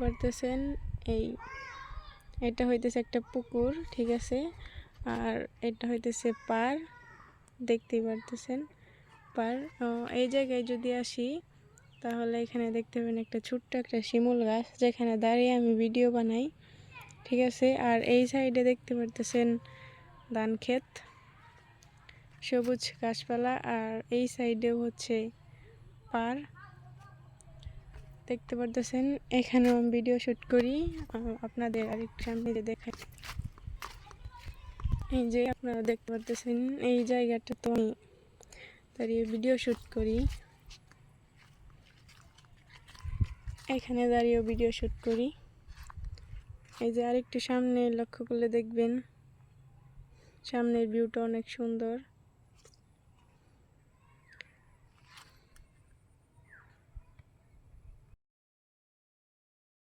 পারতেছেন এই এটা হইতেছে একটা পুকুর, ঠিক আছে। আর এটা হইতেছে পার, দেখতেই পারতেছেন পার। এই জায়গায় যদি আসি তাহলে এখানে দেখতে পাবেন একটা ছোট্ট একটা শিমুল গাছ, যেখানে দাঁড়িয়ে আমি ভিডিও বানাই, ঠিক আছে। আর এই সাইডে দেখতে পারতেছেন ধান ক্ষেত, সবুজ গাছপালা। আর এই সাইডেও হচ্ছে পার, দেখতে পারতেছেন। এখানেও আমি ভিডিও শ্যুট করি, আপনাদের আরেকটু সামনে দেখাই। এই যে আপনারা দেখতে পারতেছেন এই জায়গাটা তো আমি দাঁড়িয়ে ভিডিও শ্যুট করি, এখানে দাঁড়িয়েও ভিডিও শ্যুট করি। এই যে আরেকটু সামনে লক্ষ্য করলে দেখবেন সামনের ভিউটা অনেক সুন্দর।